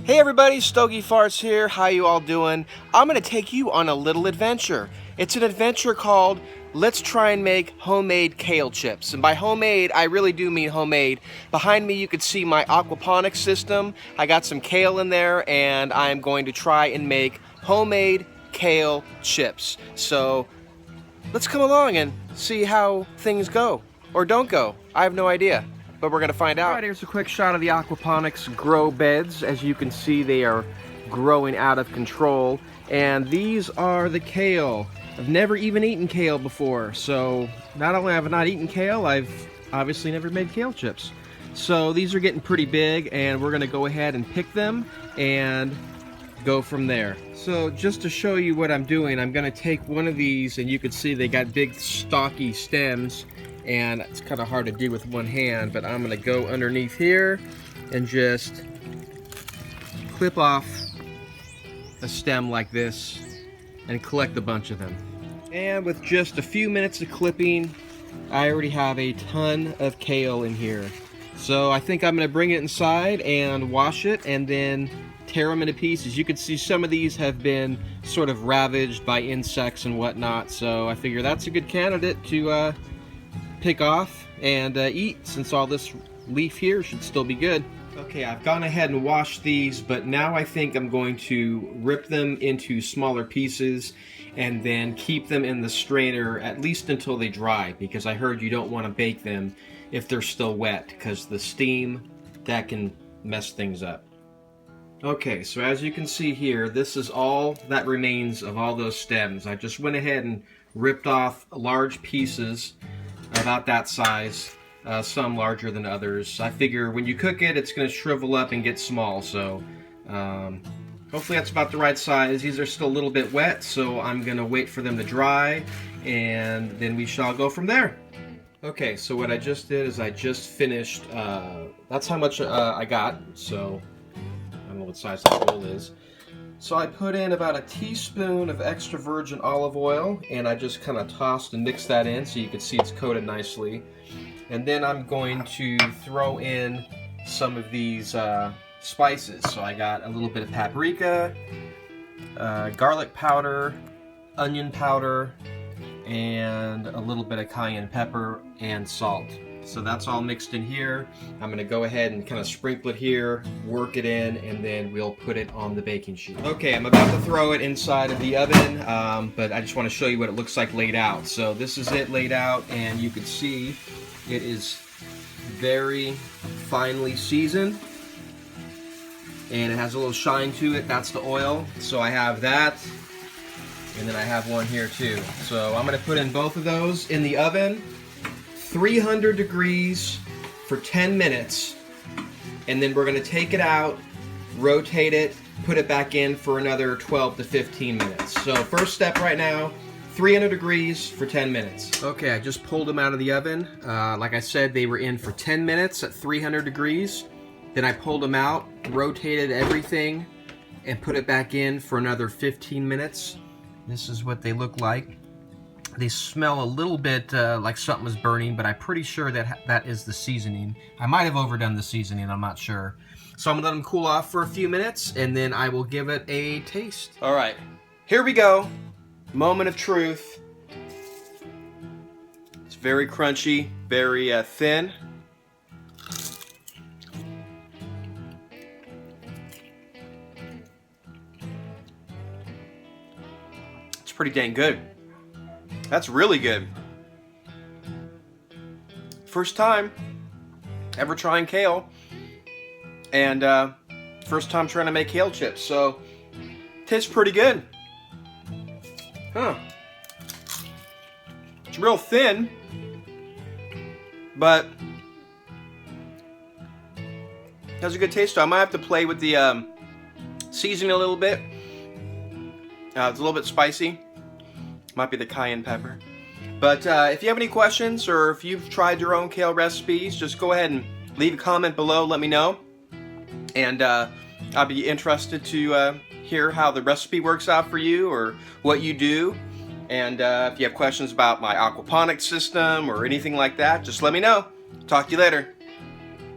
Hey everybody, StogieFarts here. How you all doing? I'm going to take you on a little adventure. It's an adventure called Let's Try and Make Homemade Kale Chips. And by homemade, I really do mean homemade. Behind me you can see my aquaponics system. I got some kale in there and I'm going to try and make homemade kale chips. So let's come along and see how things go. Or don't go. I have no idea. But we're going to find out. All right, here's a quick shot of the aquaponics grow beds. As you can see, they are growing out of control. And these are the kale. I've never even eaten kale before. So not only have I not eaten kale, I've obviously never made kale chips. So these are getting pretty big and we're going to go ahead and pick them and go from there. So just to show you what I'm doing, I'm going to take one of these and you can see they got big stocky stems. And it's kind of hard to do with one hand, but I'm going to go underneath here and just clip off a stem like this and collect a bunch of them. And with just a few minutes of clipping, I already have a ton of kale in here. So I think I'm going to bring it inside and wash it and then tear them into pieces. You can see some of these have been sort of ravaged by insects and whatnot, so I figure that's a good candidate to pick off and eat, since all this leaf here should still be good. Okay, I've gone ahead and washed these, but now I think I'm going to rip them into smaller pieces and then keep them in the strainer at least until they dry, because I heard you don't want to bake them if they're still wet, because the steam, that can mess things up. Okay, so as you can see here, this is all that remains of all those stems. I just went ahead and ripped off large pieces about that size, some larger than others. I figure when you cook it, it's going to shrivel up and get small, so hopefully that's about the right size. These are still a little bit wet, so I'm going to wait for them to dry, and then we shall go from there. Okay, so what I just did is I just finished, that's how much I got, so I don't know what size that bowl is. So I put in about a teaspoon of extra virgin olive oil, and I just kind of tossed and mixed that in so you can see it's coated nicely. And then I'm going to throw in some of these spices. So I got a little bit of paprika, garlic powder, onion powder, and a little bit of cayenne pepper and salt. So that's all mixed in here. I'm going to go ahead and kind of sprinkle it here, work it in, and then we'll put it on the baking sheet. Okay, I'm about to throw it inside of the oven, but I just want to show you what it looks like laid out. So this is it laid out, and you can see it is very finely seasoned, and it has a little shine to it. That's the oil. So I have that, and then I have one here too. So I'm going to put in both of those in the oven. 300 degrees for 10 minutes, and then we're going to take it out, rotate it, put it back in for another 12 to 15 minutes. So first step right now, 300 degrees for 10 minutes. Okay, I just pulled them out of the oven. Like I said, they were in for 10 minutes at 300 degrees. Then I pulled them out, rotated everything, and put it back in for another 15 minutes. This is what they look like. They smell a little bit like something was burning, but I'm pretty sure that that is the seasoning. I might have overdone the seasoning, I'm not sure. So I'm gonna let them cool off for a few minutes, and then I will give it a taste. All right, here we go. Moment of truth. It's very crunchy, very thin. It's pretty dang good. That's really good. First time ever trying kale, and first time trying to make kale chips, so tastes pretty good. Huh. It's real thin, but has a good taste to it. I might have to play with the seasoning a little bit. It's a little bit spicy. Might be the cayenne pepper. But if you have any questions, or if you've tried your own kale recipes, just go ahead and leave a comment below, let me know. And I'll be interested to hear how the recipe works out for you, or what you do. And if you have questions about my aquaponics system or anything like that, just let me know. Talk to you later.